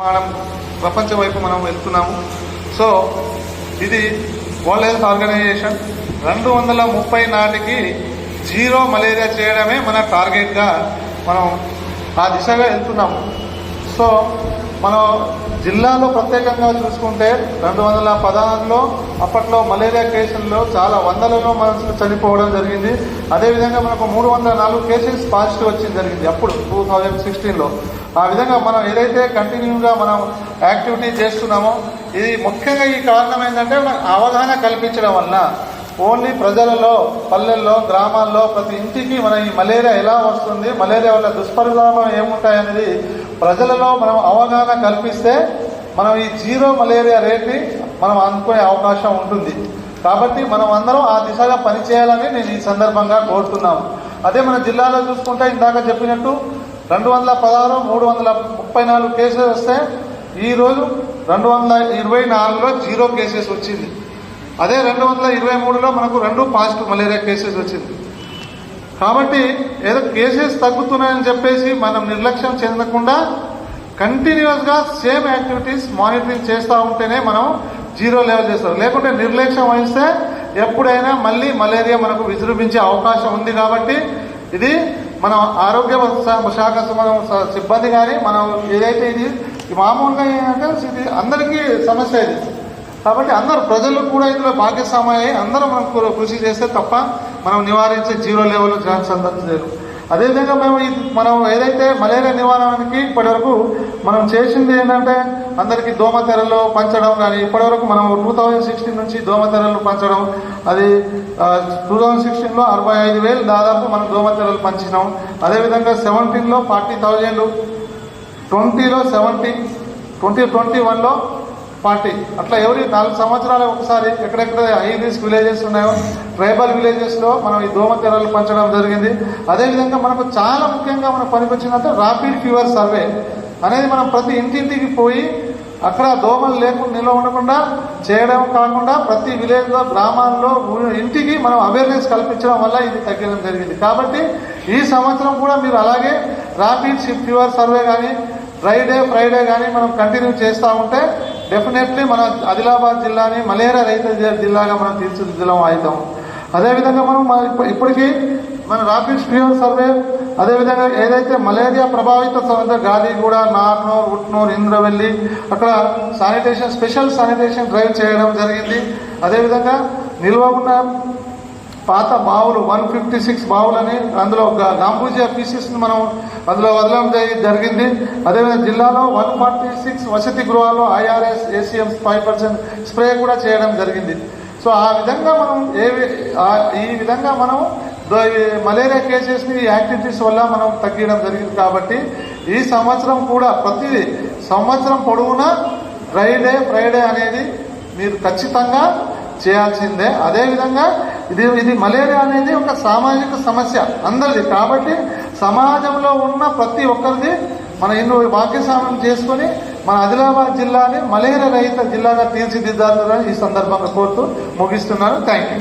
మనం ప్రపంచం వైపు మనం వెళ్తున్నాము. సో ఇది వరల్డ్ హెల్త్ ఆర్గనైజేషన్ 2030 నాటికి జీరో మలేరియా చేయడమే మన టార్గెట్గా మనం ఆ దిశగా వెళ్తున్నాము. సో మనం జిల్లాలో ప్రత్యేకంగా చూసుకుంటే 2016లో అప్పట్లో మలేరియా కేసుల్లో చాలా వందలలో మనుషులు చనిపోవడం జరిగింది. అదేవిధంగా మనకు 304 కేసెస్ పాజిటివ్ వచ్చింది జరిగింది అప్పుడు 2016లో. ఆ విధంగా మనం ఏదైతే కంటిన్యూగా మనం యాక్టివిటీ చేస్తున్నామో ఇది ముఖ్యంగా ఈ కారణం ఏంటంటే అవగాహన కల్పించడం వలన ఓన్లీ ప్రజలలో, పల్లెల్లో, గ్రామాల్లో ప్రతి ఇంటికి మన ఈ మలేరియా ఎలా వస్తుంది, మలేరియా వల్ల దుష్పరిణామం ఏముంటాయనేది ప్రజలలో మనం అవగాహన కల్పిస్తే మనం ఈ జీరో మలేరియా రేట్ని మనం అందుకునే అవకాశం ఉంటుంది. కాబట్టి మనం అందరం ఆ దిశగా పనిచేయాలని నేను ఈ సందర్భంగా కోరుతున్నాము. అదే మన జిల్లాలో చూసుకుంటే ఇందాక చెప్పినట్టు 216, 334 కేసెస్ వస్తే ఈరోజు 224లో జీరో కేసెస్ వచ్చింది. అదే 223లో మనకు 2 పాజిటివ్ మలేరియా కేసెస్ వచ్చింది. కాబట్టి ఏదో కేసెస్ తగ్గుతున్నాయని చెప్పేసి మనం నిర్లక్ష్యం చెందకుండా కంటిన్యూస్గా సేమ్ యాక్టివిటీస్ మానిటరింగ్ చేస్తూ ఉంటేనే మనం జీరో లెవెల్ చేస్తాం. లేకుంటే నిర్లక్ష్యం వహిస్తే ఎప్పుడైనా మళ్ళీ మలేరియా మనకు విజృంభించే అవకాశం ఉంది. కాబట్టి ఇది మనం ఆరోగ్య శాఖ మనం సిబ్బంది కానీ మనం ఏదైతే ఇది మామూలుగా ఏంటంటే ఇది అందరికీ సమస్య ఇది. కాబట్టి అందరూ ప్రజలు కూడా ఇందులో భాగస్వామ్యం అందరూ మనం కృషి చేస్తే తప్ప మనం నివారించే జీరో లెవెల్ ఛాన్స్ అందలేదు. అదేవిధంగా మనం ఏదైతే మలేరియా నివారణకి ఇప్పటివరకు మనం చేసింది ఏంటంటే అందరికీ దోమతెరలు పంచడం కానీ ఇప్పటివరకు మనం 2016 నుంచి దోమతెరలు పంచడం, అది 2016లో 65,000 దాదాపు మనం దోమతెరలు పంచినాం. అదేవిధంగా 17లో 40,000, 20లో 70, 2021లో 40. అట్లా ఎవరి 4 సంవత్సరాలు ఒకసారి ఎక్కడెక్కడ హై రిస్క్ విలేజెస్ ఉన్నాయో ట్రైబల్ విలేజెస్లో మనం ఈ దోమతెరలు పంచడం జరిగింది. అదేవిధంగా మనకు చాలా ముఖ్యంగా మనకు పనికొచ్చిందంటే ర్యాపిడ్ ఫీవర్ సర్వే అనేది మనం ప్రతి ఇంటింటికి పోయి అక్కడ దోమలు లేకుండా నిల్వ ఉండకుండా చేయడం కాకుండా ప్రతి విలేజ్లో, గ్రామాల్లో, ఇంటికి మనం అవేర్నెస్ కల్పించడం వల్ల ఇది తగ్గడం జరిగింది. కాబట్టి ఈ సంవత్సరం కూడా మీరు అలాగే ర్యాపిడ్ ఫీవర్ సర్వే కానీ ఫ్రైడే కానీ మనం కంటిన్యూ చేస్తూ ఉంటే డెఫినెట్లీ మన ఆదిలాబాద్ జిల్లాని మలేరియా రహిత జిల్లాగా మనం తీర్చిదిద్దడం అవుతాం. అదేవిధంగా మనం ఇప్పటికీ మన ర్యాపిడ్ ఫీవర్ సర్వే, అదేవిధంగా ఏదైతే మలేరియా ప్రభావిత గాదిగూడ, నార్నూర్, ఉట్నూర్, ఇంద్రవెల్లి అక్కడ స్పెషల్ శానిటేషన్ డ్రైవ్ చేయడం జరిగింది. అదేవిధంగా నిల్వ ఉన్న పాత బావులు 156 బావులని అందులో గాంబూజియా పీసెస్ని మనం అందులో వదలడం జరిగింది. అదేవిధంగా జిల్లాలో 146 వసతి గృహాల్లో IRS ACM 5% స్ప్రే కూడా చేయడం జరిగింది. సో ఆ విధంగా మనం ఈ విధంగా మనం మలేరియా కేసెస్ని యాక్టివిటీస్ వల్ల మనం తగ్గడం జరిగింది. కాబట్టి ఈ సంవత్సరం కూడా ప్రతి సంవత్సరం పొడవునా ఫ్రైడే అనేది మీరు ఖచ్చితంగా చేయాల్సిందే. అదేవిధంగా ఇది మలేరియా అనేది ఒక సామాజిక సమస్య అందరిది. కాబట్టి సమాజంలో ఉన్న ప్రతి ఒక్కరిది మన ఎన్నో భాగ్యస్వామ్యం చేసుకొని మన ఆదిలాబాద్ జిల్లాని మలేరియా రహిత జిల్లాగా తీర్చిదిద్దాలని ఈ సందర్భంగా కోరుతూ ముగిస్తున్నాను. Thank you.